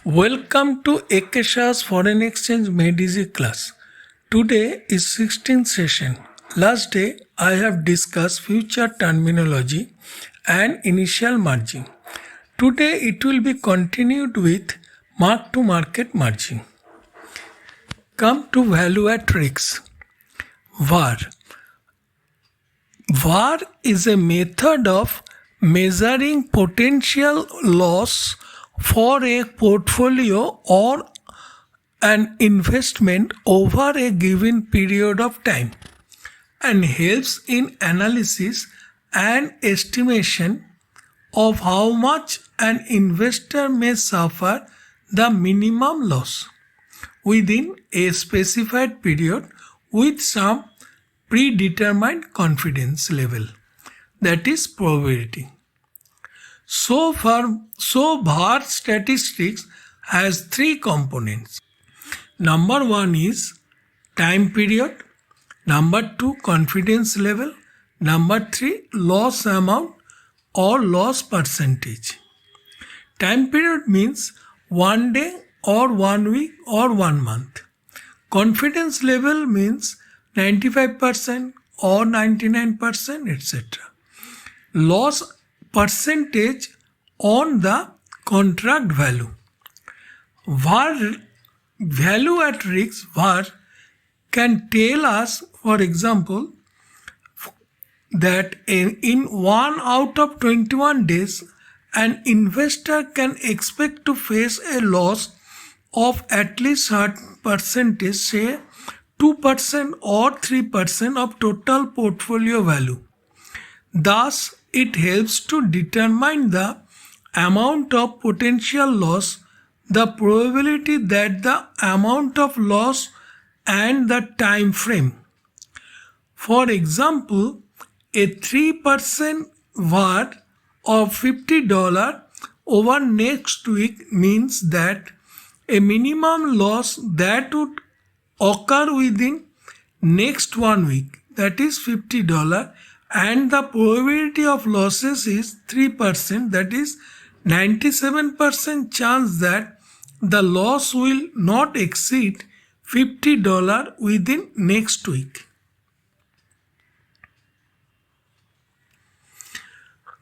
Welcome to Ekesha's Foreign Exchange Made Easy class. Today is 16th session. Last day I have discussed future terminology and initial margin. Today it will be continued with mark to market margin. Come to value at risk. VAR. VAR is a method of measuring potential loss for a portfolio or an investment over a given period of time and helps in analysis and estimation of how much an investor may suffer the minimum loss within a specified period with some predetermined confidence level, that is probability. So VAR statistics has three components. Number one is time period. Number two, confidence level. Number three, loss amount or loss percentage. Time period means 1 day or 1 week or 1 month. Confidence level means 95% or 99%, etc. Loss percentage on the contract value. VAR, value at risk, VAR, can tell us, for example, that in 1 out of 21 days, an investor can expect to face a loss of at least certain percentage, say 2% or 3% of total portfolio value. Thus, it helps to determine the amount of potential loss, the probability that the amount of loss and the time frame. For example, a 3% VAR of $50 over next week means that a minimum loss that would occur within next 1 week, that is $50, and the probability of losses is 3%, that is 97% chance that the loss will not exceed $50 within next week.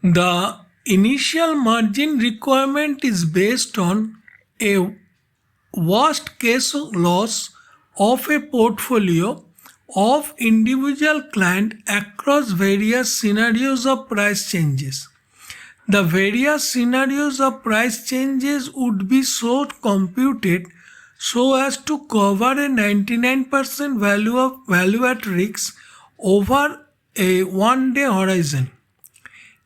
The initial margin requirement is based on a worst case loss of a portfolio of individual client across various scenarios of price changes. The various scenarios of price changes would be so computed so as to cover a 99% value at risk over a 1 day horizon.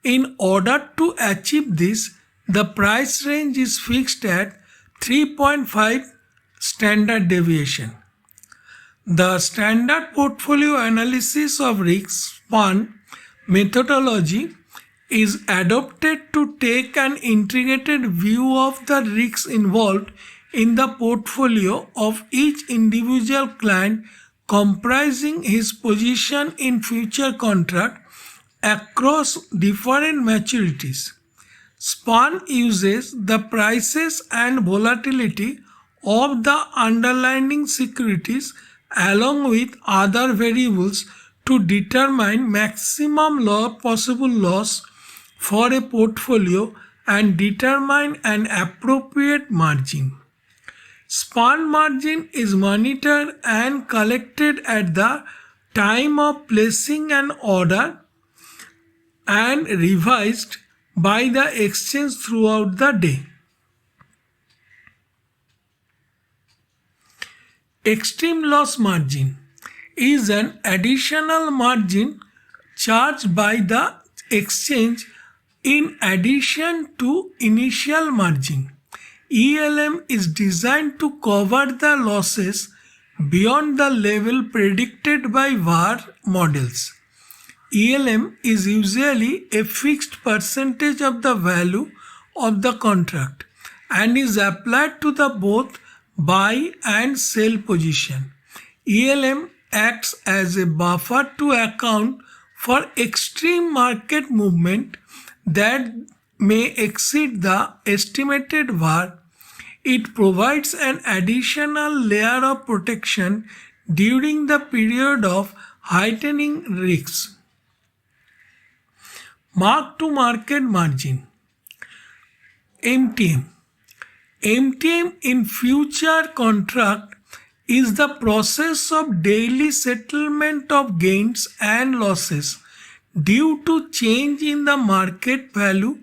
In order to achieve this, the price range is fixed at 3.5 standard deviation. The standard portfolio analysis of risk span methodology is adopted to take an integrated view of the risks involved in the portfolio of each individual client, comprising his position in future contract across different maturities. SPAN uses the prices and volatility of the underlying securities along with other variables to determine maximum possible loss for a portfolio and determine an appropriate margin. SPAN margin is monitored and collected at the time of placing an order and revised by the exchange throughout the day. Extreme loss margin is an additional margin charged by the exchange in addition to initial margin. ELM is designed to cover the losses beyond the level predicted by VAR models. ELM is usually a fixed percentage of the value of the contract and is applied to the both buy and sell position. ELM acts as a buffer to account for extreme market movement that may exceed the estimated VAR. It provides an additional layer of protection during the period of heightening risks. Mark to market margin, MTM. MTM in future contract is the process of daily settlement of gains and losses due to change in the market value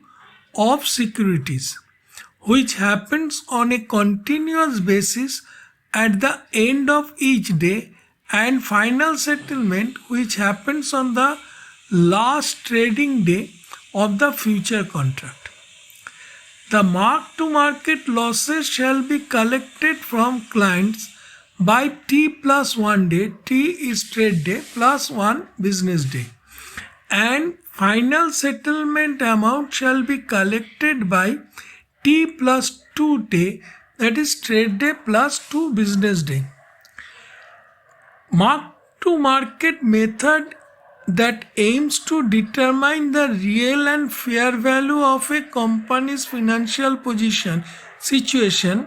of securities, which happens on a continuous basis at the end of each day, and final settlement which happens on the last trading day of the future contract. The mark-to-market losses shall be collected from clients by T plus 1 day, T is trade day, plus 1 business day, and final settlement amount shall be collected by T plus 2 day, that is trade day plus 2 business day. Mark-to-market method that aims to determine the real and fair value of a company's financial situation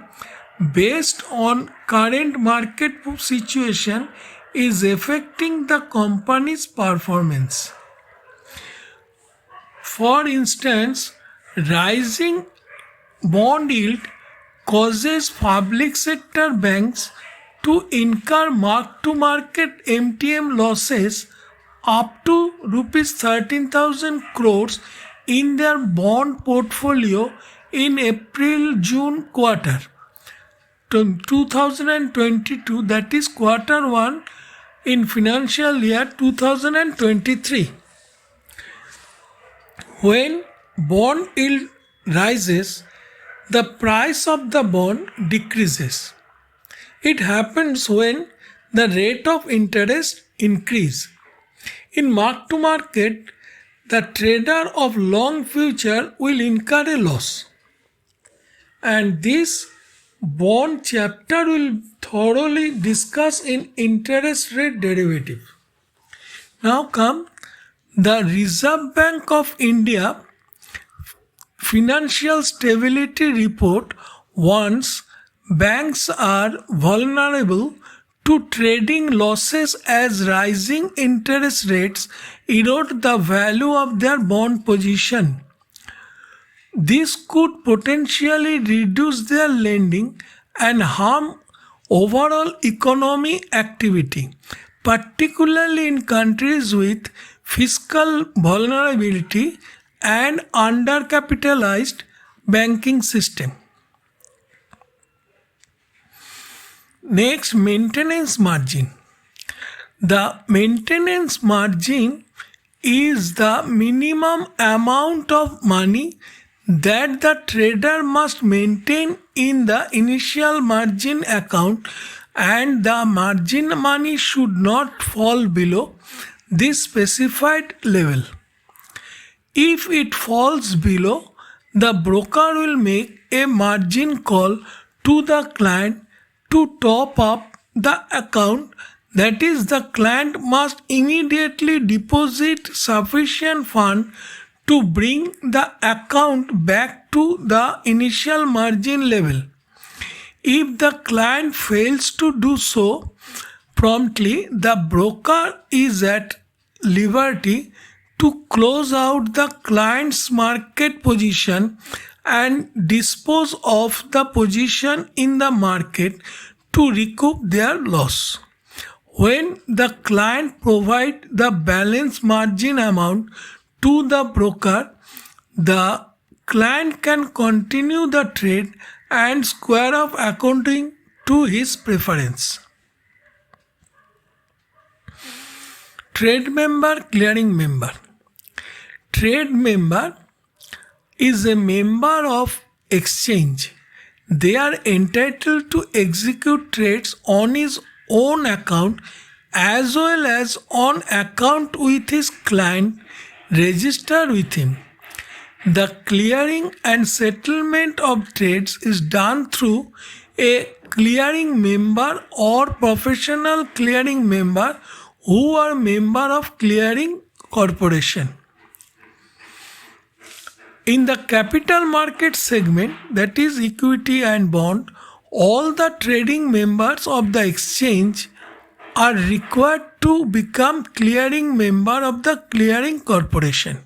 based on current market situation is affecting the company's performance. For instance, rising bond yield causes public sector banks to incur mark-to-market MTM losses up to rupees 13,000 crores in their bond portfolio in April-June quarter 2022, that is quarter 1 in financial year 2023. When bond yield rises, the price of the bond decreases. It happens when the rate of interest increases. In mark-to-market, the trader of long future will incur a loss. And this bond chapter will thoroughly discuss in interest rate derivative. Now come the Reserve Bank of India Financial Stability Report warns banks are vulnerable to trading losses as rising interest rates erode the value of their bond position. This could potentially reduce their lending and harm overall economy activity, particularly in countries with fiscal vulnerability and undercapitalized banking system. Next, maintenance margin. The maintenance margin is the minimum amount of money that the trader must maintain in the initial margin account, and the margin money should not fall below this specified level. If it falls below, the broker will make a margin call to the client to top up the account. That is, the client must immediately deposit sufficient fund to bring the account back to the initial margin level. If the client fails to do so promptly, the broker is at liberty to close out the client's market position and dispose of the position in the market to recoup their loss. When the client provides the balance margin amount to the broker, the client can continue the trade and square off according to his preference. Trade member, clearing member. Trade member is a member of exchange. They are entitled to execute trades on his own account as well as on account with his client registered with him. The clearing and settlement of trades is done through a clearing member or professional clearing member who are member of clearing corporation. In the capital market segment, that is equity and bond, all the trading members of the exchange are required to become clearing member of the clearing corporation.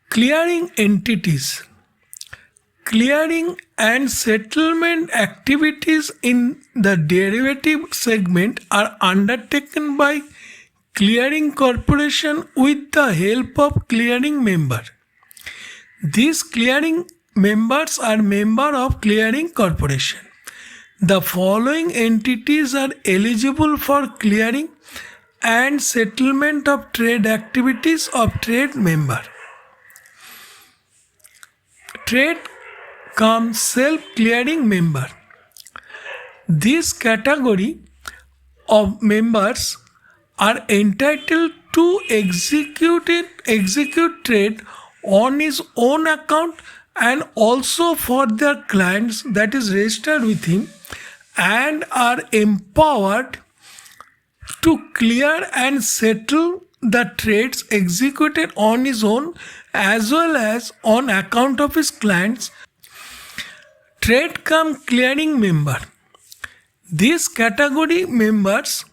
Clearing entities. Clearing and settlement activities in the derivative segment are undertaken by clearing corporation with the help of clearing member. These clearing members are member of clearing corporation. The following entities are eligible for clearing and settlement of trade activities of trade member. Trade cum self-clearing member. This category of members are entitled to execute trade on his own account and also for their clients that is registered with him, and are empowered to clear and settle the trades executed on his own as well as on account of his clients. Trade cum clearing member. These category members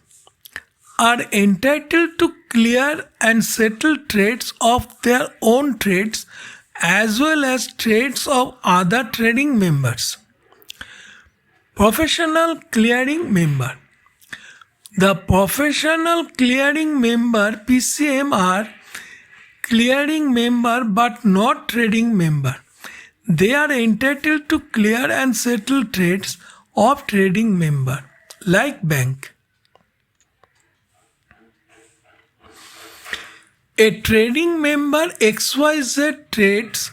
are entitled to clear and settle trades of their own trades as well as trades of other trading members. Professional clearing member. The professional clearing member PCM are clearing member but not trading member. They are entitled to clear and settle trades of trading member like bank. A trading member XYZ trades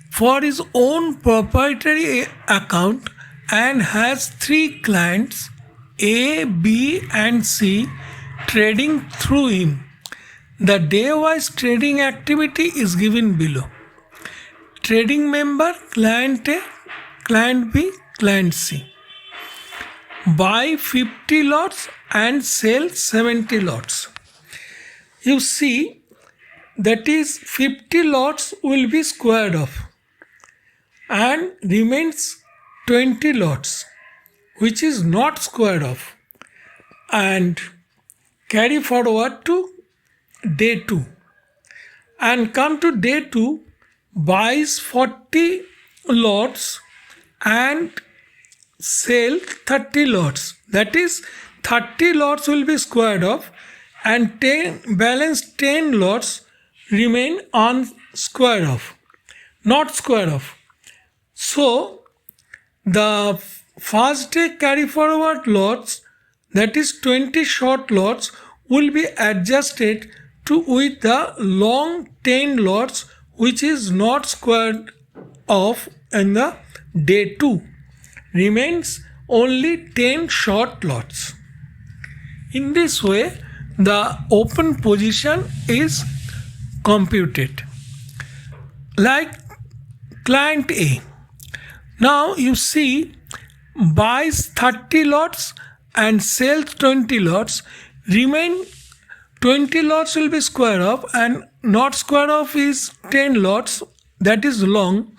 for his own proprietary account and has 3 clients A, B and C trading through him. The day-wise trading activity is given below. Trading member client A, client B, client C. Buy 50 lots and sell 70 lots. You see, that is 50 lots will be squared off and remains 20 lots which is not squared off, and carry forward to day 2 and come to day 2, buys 40 lots and sell 30 lots. That is 30 lots will be squared off and balance 10 lots remain on square off, not square off. So the first day carry forward lots, that is 20 short lots, will be adjusted to with the long 10 lots which is not squared off in the day 2. Remains only 10 short lots. In this way, the open position is computed. Like client A. Now you see, buys 30 lots and sells 20 lots. Remain 20 lots will be square off and not square off is 10 lots, that is long.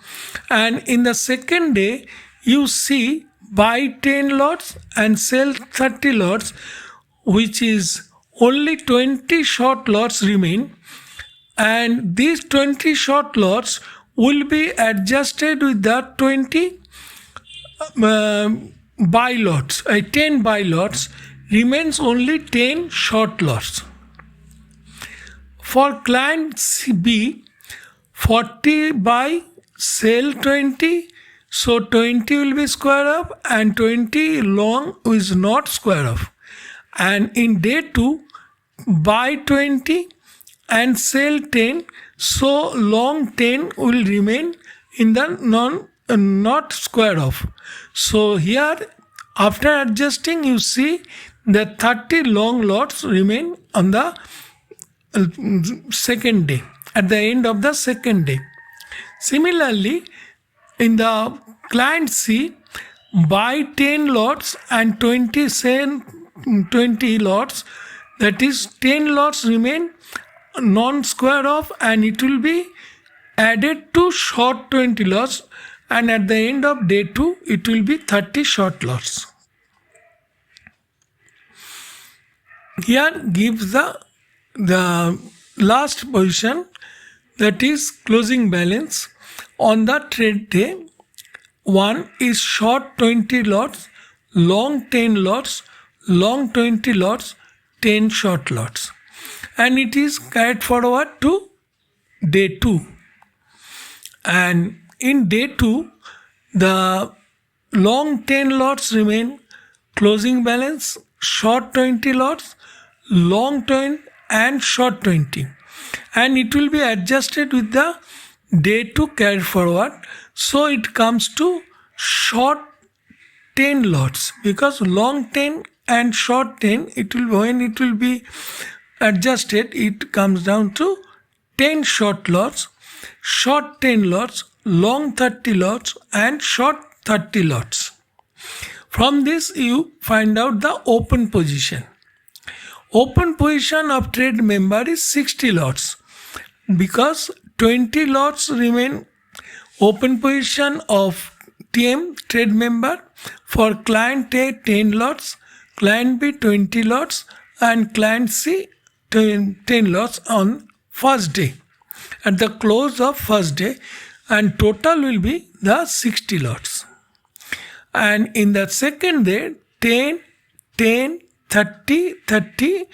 And in the second day, you see buy 10 lots and sell 30 lots, which is only 20 short lots remain, and these 20 short lots will be adjusted with the 20 buy lots. 10 buy lots, remains only 10 short lots. For client B, 40 buy, sell 20, so 20 will be square off and 20 long is not square off. And in day 2, buy 20 and sell 10, so long 10 will remain in the not square off. So here, after adjusting, you see the 30 long lots remain on the second day, at the end of the second day. Similarly, in the client C, buy 10 lots and 20 lots, that is 10 lots remain non-square off and it will be added to short 20 lots, and at the end of day 2 it will be 30 short lots. Here gives the last position, that is closing balance on the trade day. 1 is short 20 lots, long 10 lots, long 20 lots, 10 short lots, and it is carried forward to day 2. And in day 2 the long 10 lots remain closing balance, short 20 lots, long 20 and short 20, and it will be adjusted with the day 2 carried forward, so it comes to short 10 lots, because long 10 and short 10, when it will be adjusted, it comes down to 10 short lots, short 10 lots, long 30 lots and short 30 lots. From this you find out the open position. Open position of trade member is 60 lots, because 20 lots remain open position of TM trade member. For client A 10 lots, client B 20 lots and client C 10 lots on first day, at the close of first day, and total will be the 60 lots. And in the second day 10, 10, 30, 30,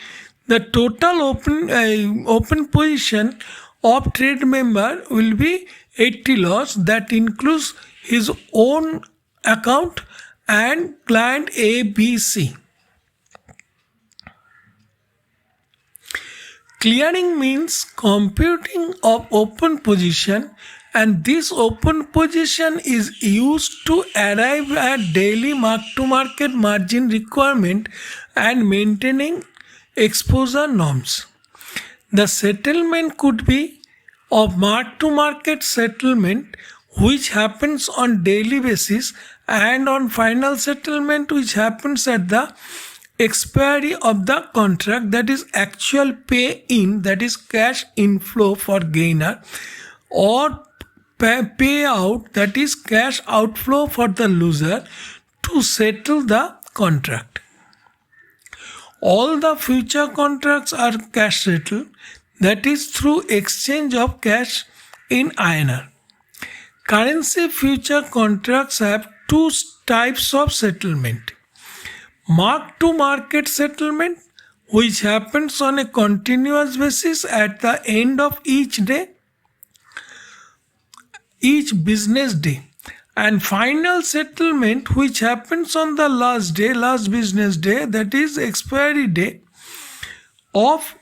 the total open position of trade member will be 80 lots, that includes his own account and client A, B, C. Clearing means computing of open position, and this open position is used to arrive at daily mark-to-market margin requirement and maintaining exposure norms. The settlement could be of mark-to-market settlement, which happens on daily basis, and on final settlement, which happens at the expiry of the contract, that is actual pay in, that is cash inflow for gainer, or payout, that is cash outflow for the loser, to settle the contract. All the future contracts are cash settled, that is through exchange of cash in INR. Currency future contracts have two types of settlement. Mark-to-market settlement, which happens on a continuous basis at the end of each day, each business day, and final settlement, which happens on the last business day, that is expiry day of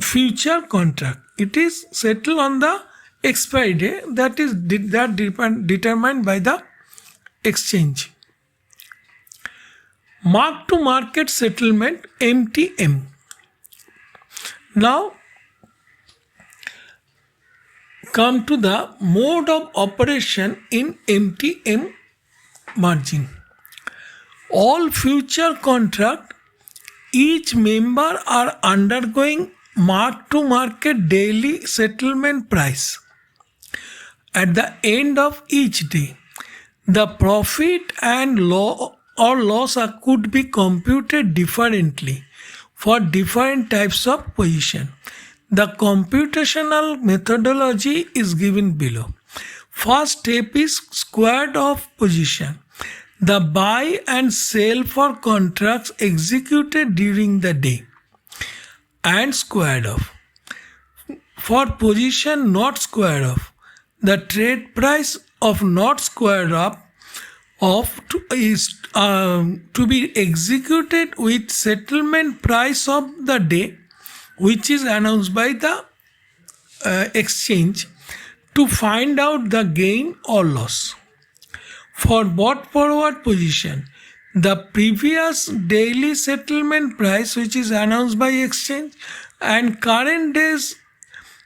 future contract. It is settled on the expiry day, that is determined by the exchange. Mark-to-market settlement, MTM. Now come to the mode of operation in MTM margin. All future contract, each member are undergoing mark-to-market daily settlement price. At the end of each day, the profit and loss could be computed differently for different types of position. The computational methodology is given below. First step is squared off position. The buy and sell for contracts executed during the day, and squared off. For position not squared off, the trade price of not squared off is to be executed with settlement price of the day, which is announced by the exchange, to find out the gain or loss. For bought forward position, the previous daily settlement price, which is announced by exchange, and current day's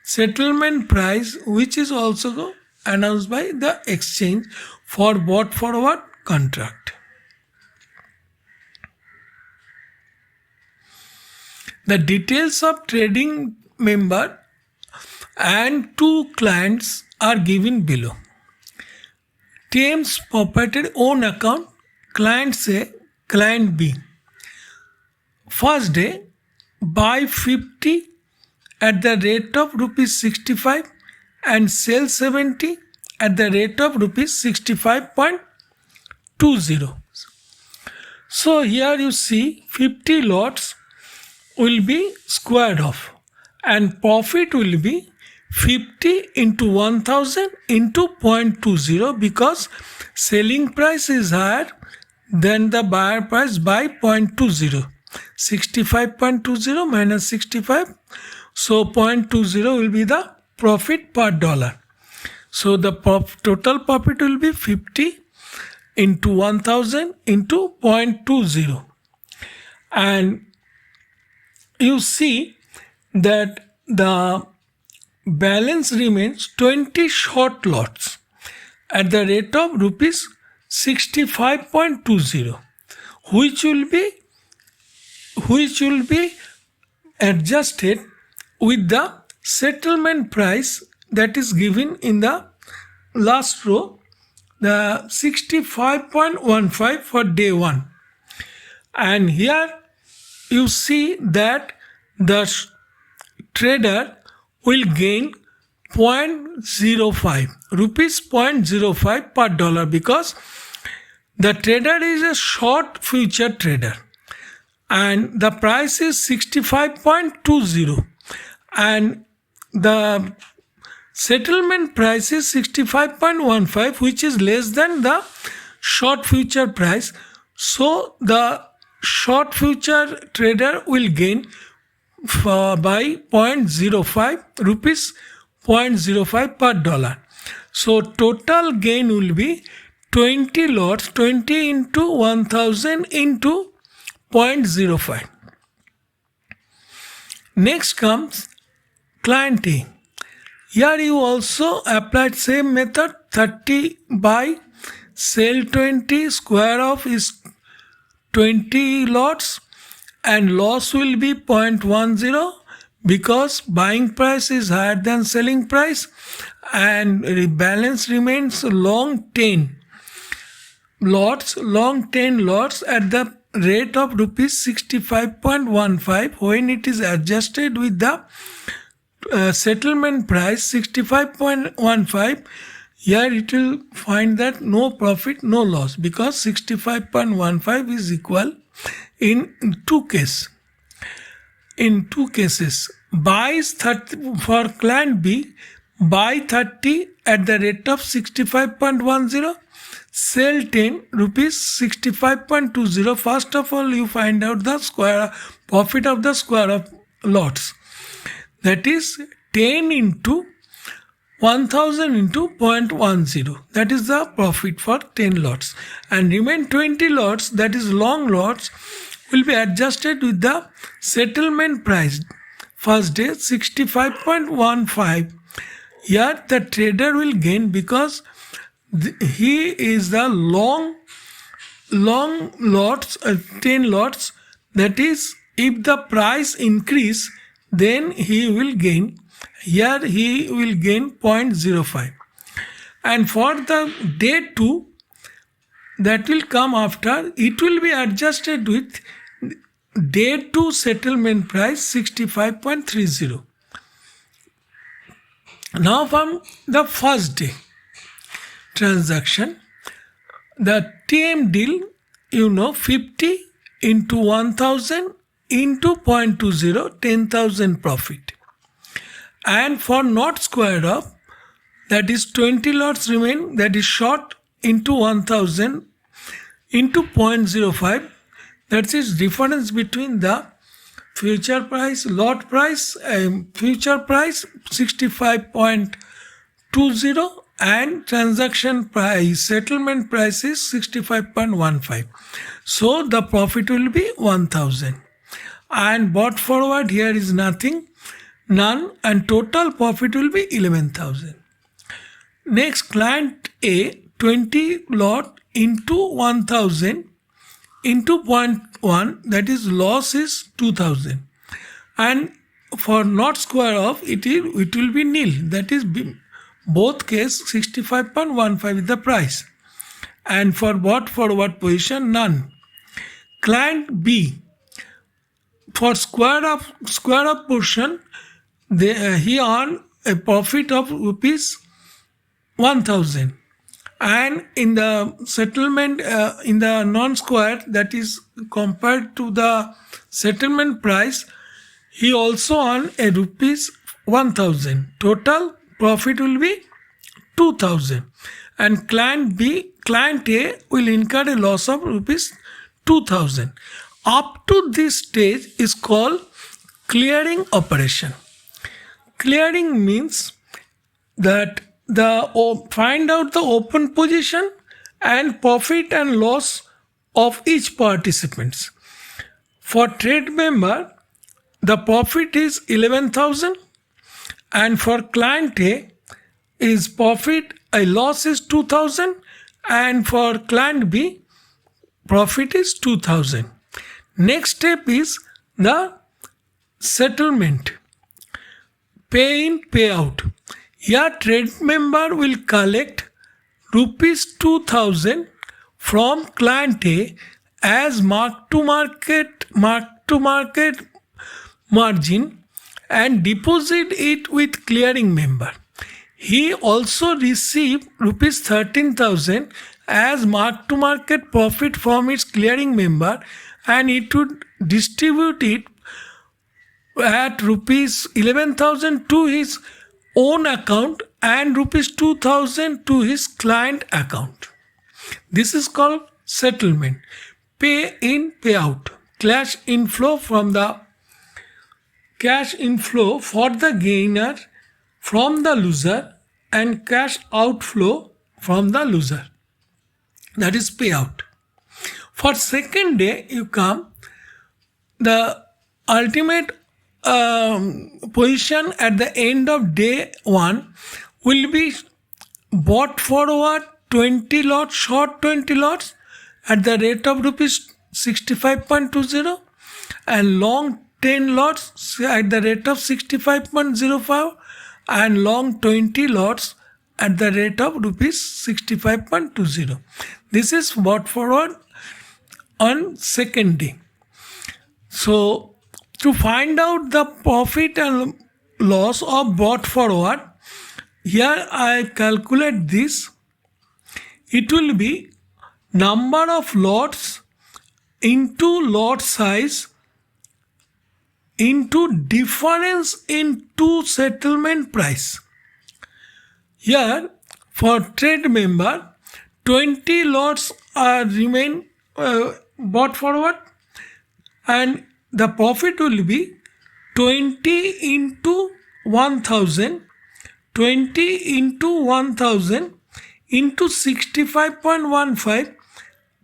settlement price, which is also announced by the exchange for bought forward contract. The details of trading member and 2 clients are given below. TM's proprietary own account, client A, client B. First day, buy 50 at the rate of rupees 65 and sell 70 at the rate of rupees 65.20. So here you see 50 lots will be squared off and profit will be 50 into 1000 into 0.20 because selling price is higher than the buyer price by 0.20. 65.20 minus 65. So 0.20 will be the profit per dollar. So the total profit will be 50 into 1000 into 0.20. And you see that the balance remains 20 short lots at the rate of rupees 65.20, which will be adjusted with the settlement price that is given in the last row, the 65.15 for day 1. And here you see that the trader will gain 0.05 rupees 0.05 per dollar because the trader is a short future trader and the price is 65.20 and the settlement price is 65.15, which is less than the short future price. So the short future trader will gain by 0.05 rupees 0.05 per dollar. So total gain will be 20 lots, 20 into 1000 into 0.05. Next comes client A. Here you also applied same method, 30 buy, sell 20, square off is 20 lots and loss will be 0.10 because buying price is higher than selling price and balance remains long 10 lots at the rate of rupees 65.15 when it is adjusted with the settlement price 65.15. Here it will find that no profit, no loss because 65.15 is equal in two cases. In two cases, buys 30 for client B, buy 30 at the rate of 65.10, sell 10 rupees 65.20. First of all, you find out the square profit of the square of lots. That is 10 into 1000 into 0.10. That is the profit for 10 lots. And remain 20 lots, that is long lots, will be adjusted with the settlement price. First day 65.15. Here the trader will gain because he is the long lots, 10 lots. That is, if the price increase, then he will gain. Here he will gain 0.05. And for the day 2, that will come after, it will be adjusted with day 2 settlement price 65.30. Now from the first day transaction, the TM deal, 50 into 1000 into 0.20, 10,000 profit. And for not squared up, that is 20 lots remain, that is short into 1000 into 0.05. That is difference between the future price, lot price, future price 65.20 and transaction price, settlement price is 65.15. So the profit will be 1000. And bought forward here is nothing, none, and total profit will be 11,000. Next, client A, 20 lot into 1000 into 0.1, that is loss is 2000. And for not square of it will be nil. That is both case 65.15 is the price. And for bought forward position, none. Client B, for square of portion, he earned a profit of rupees 1000, and in the settlement in the non-square, that is compared to the settlement price, he also earned a rupees 1000. Total profit will be 2000, and client A will incur a loss of rupees 2000. Up to this stage is called clearing operation. Clearing means that find out the open position and profit and loss of each participants. For trade member, the profit is 11,000, and for client A is loss is 2,000, and for client B profit is 2,000. Next step is the settlement, pay in, pay out. Here trade member will collect rupees 2,000 from client A as mark to market margin and deposit it with clearing member. He also received rupees 13,000 as mark to market profit from its clearing member, and it would distribute it at rupees 11,000 to his own account and rupees 2,000 to his client account. This is called settlement. Pay in, pay out. Cash inflow for the gainer from the loser, and cash outflow from the loser. That is payout. For second day, you come, the ultimate position at the end of day 1 will be bought forward 20 lots, short 20 lots at the rate of rupees 65.20, and long 10 lots at the rate of 65.05, and long 20 lots at the rate of rupees 65.20. This is bought forward on second day. So to find out the profit and loss of bought forward, here I calculate this. It will be number of lots into lot size into difference in two settlement price. Here for trade member, 20 lots remain bought forward, and the profit will be 20 into 1000, 20 into 1000 into 65.15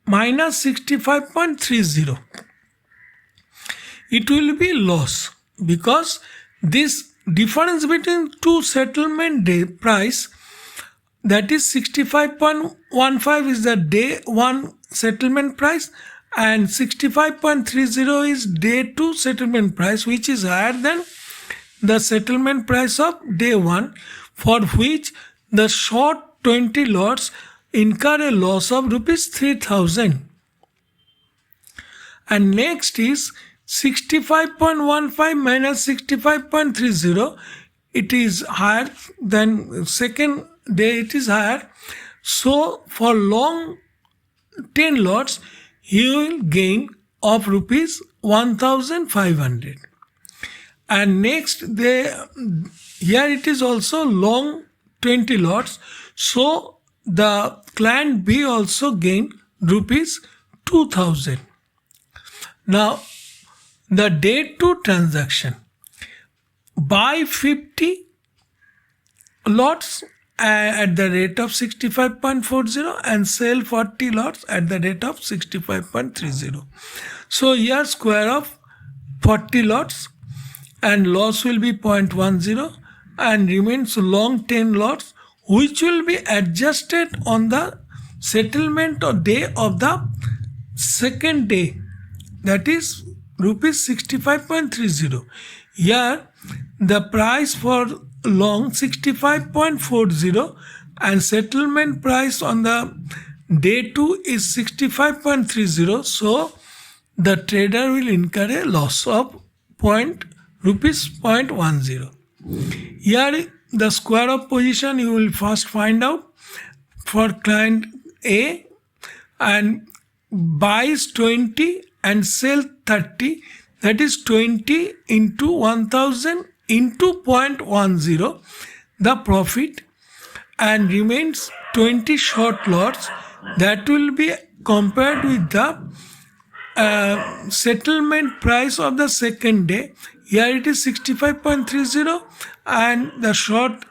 minus 65.30. It will be loss, because this difference between two settlement day price, that is 65.15 is the day 1 settlement price, and 65.30 is day 2 settlement price, which is higher than the settlement price of day 1, for which the short 20 lots incur a loss of rupees 3,000. And next is 65.15 minus 65.30. It is higher than second day, it is higher. So for long 10 lots, you will gain of rupees 1,500. And next here it is also long 20 lots. So the client B also gain rupees 2,000. Now the day 2 transaction, buy 50 lots at the rate of 65.40 and sell 40 lots at the rate of 65.30. So here square of 40 lots and loss will be 0.10, and remains long 10 lots, which will be adjusted on the settlement or day of the second day, that is rupees 65.30. Here the price for long 65.40 and settlement price on the day 2 is 65.30. So the trader will incur a loss of rupees 0.10. Here the square of position you will first find out for client A, and buys 20 and sell 30, that is 20 into 1000 into 0.10 the profit, and remains 20 short lots that will be compared with the settlement price of the second day. Here it is 65.30 and the short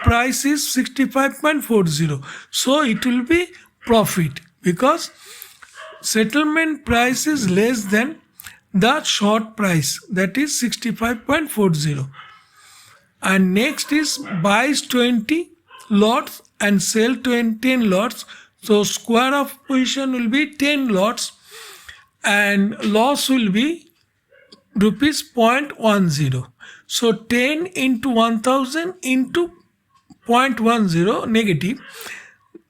price is 65.40. So it will be profit because settlement price is less than the short price, that is 65.40. And next is buys 20 lots and sell 10 lots. So square of position will be 10 lots and loss will be rupees 0.10. So 10 into 1000 into 0.10 negative,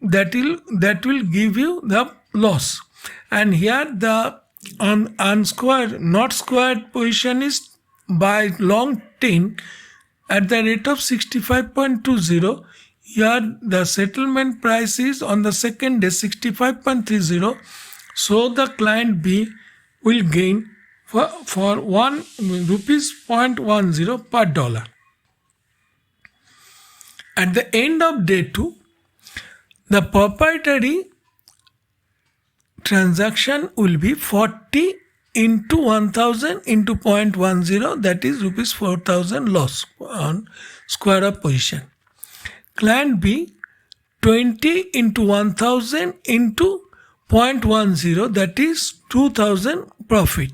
that will give you the loss. And here the unsquared, not squared position is by long 10 at the rate of 65.20. Here the settlement price is on the second day 65.30. So the client B will gain for 1 rupees 0.10 per dollar. At the end of day 2, the proprietary transaction will be 40 into 1000 into 0.10, that is rupees 4000 loss on square of position. Client B 20 into 1000 into 0.10, that is 2000 profit,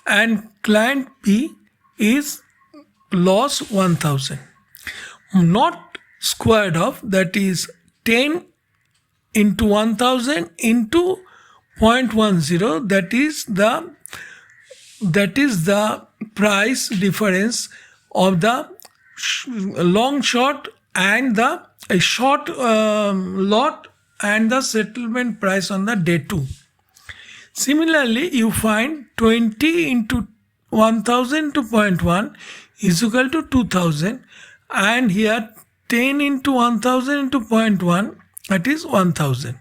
and client B is loss 1000, not squared of, that is 10 into 1000 into 0.10, that is the price difference of the long short and the short lot and the settlement price on the day 2. Similarly, you find 20 into 1000 to 0.1 is equal to 2000, and here 10 into 1000 into 0.1, that is 1000.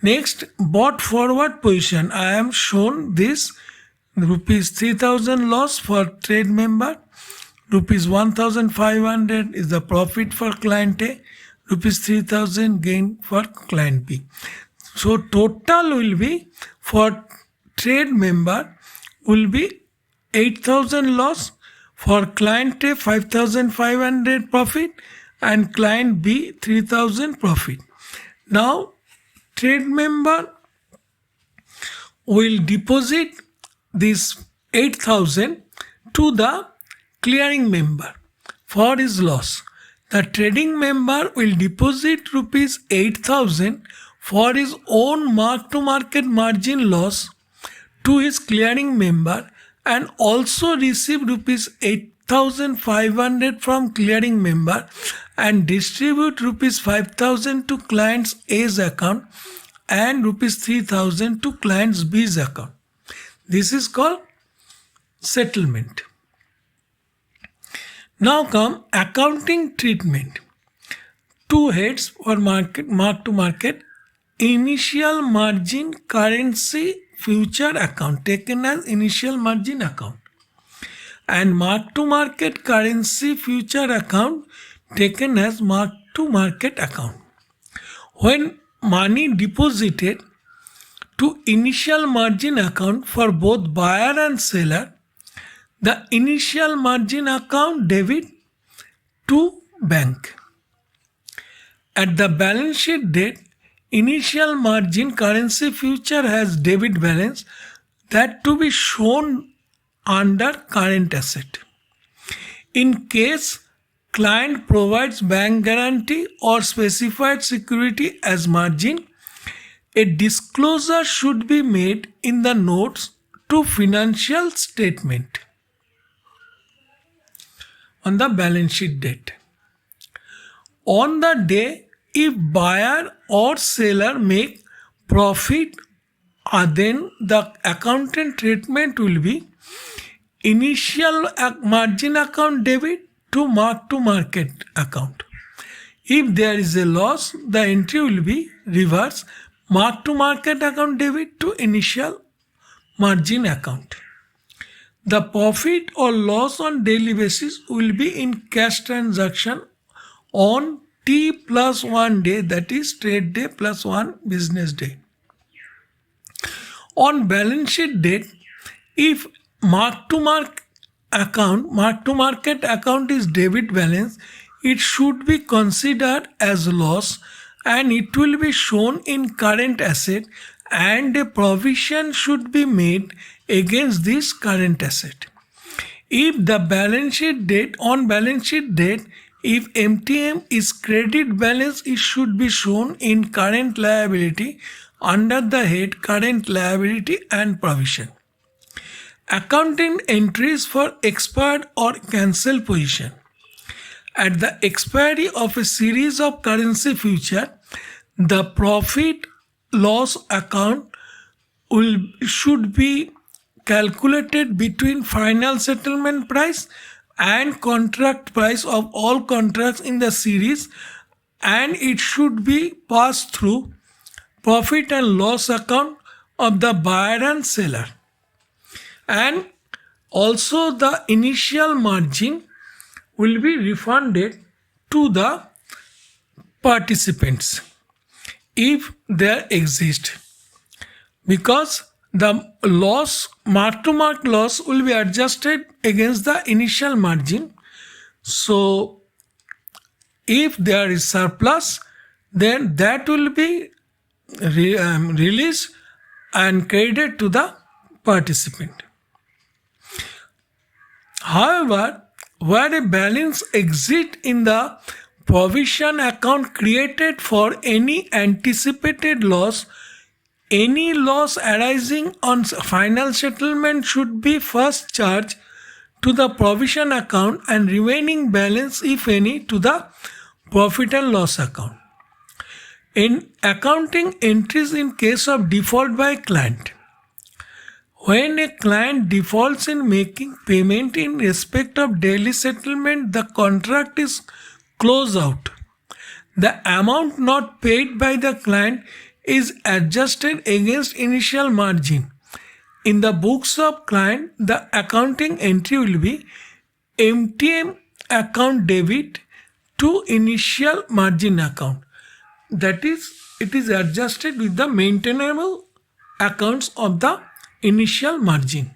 Next, bought forward position. I am shown this rupees 3000 loss for trade member, rupees 1500 is the profit for client A, rupees 3000 gain for client B. So total will be for trade member will be 8000 loss, for client A 5500 profit, and client B 3000 profit. Now trade member will deposit this 8000 to the clearing member for his loss. The trading member will deposit rupees 8000 for his own mark-to-market margin loss to his clearing member, and also receive rupees 8500 from clearing member and distribute rupees 5000 to client's A's account and rupees 3000 to client's B's account. This is called settlement. Now come accounting treatment. Two heads for mark to market. Initial margin currency future account taken as initial margin account, and mark to market currency future account taken as mark to market account. When money deposited to initial margin account for both buyer and seller, the initial margin account debit to bank. At the balance sheet date, initial margin currency future has debit balance that to be shown under current asset. In case client provides bank guarantee or specified security as margin, a disclosure should be made in the notes to financial statement. on the balance sheet date. On the day, if buyer or seller make profit, then the accounting treatment will be initial margin account debit to mark-to-market account. If there is a loss, the entry will be reverse mark-to-market account debit to initial margin account. The profit or loss on daily basis will be in cash transaction on T plus 1 day, that is trade day plus 1 business day. On balance sheet date, if mark-to-market account is debit balance, it should be considered as loss and it will be shown in current asset, and a provision should be made against this current asset. If the balance sheet date, if MTM is credit balance, it should be shown in current liability under the head current liability and provision. Accounting entries for expired or cancelled position. At the expiry of a series of currency future, the profit loss account should be calculated between final settlement price and contract price of all contracts in the series, and it should be passed through profit and loss account of the buyer and seller. And also the initial margin will be refunded to the participants if there exist, because the loss, mark-to-market loss, will be adjusted against the initial margin. So if there is surplus, then that will be released and credited to the participant. However, where a balance exists in the provision account created for any anticipated loss, any loss arising on final settlement should be first charged to the provision account and remaining balance, if any, to the profit and loss account. In accounting entries in case of default by client. When a client defaults in making payment in respect of daily settlement, the contract is closed out. The amount not paid by the client is adjusted against initial margin. In the books of client, the accounting entry will be MTM account debit to initial margin account. That is, it is adjusted with the maintainable accounts of the initial margin.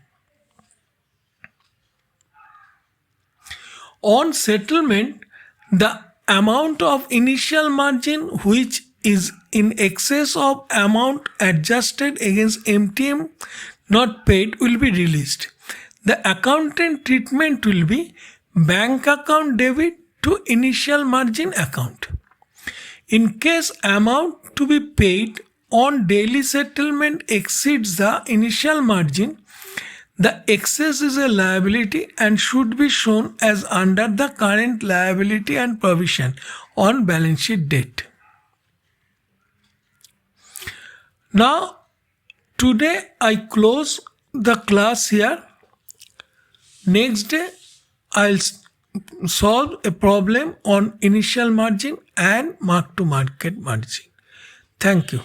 On settlement, the amount of initial margin which is in excess of amount adjusted against MTM not paid will be released. The accountant treatment will be bank account debit to initial margin account. In case amount to be paid on daily settlement exceeds the initial margin, the excess is a liability and should be shown as under the current liability and provision on balance sheet date. Now, today I close the class here. Next day, I'll solve a problem on initial margin and mark-to-market margin. Thank you.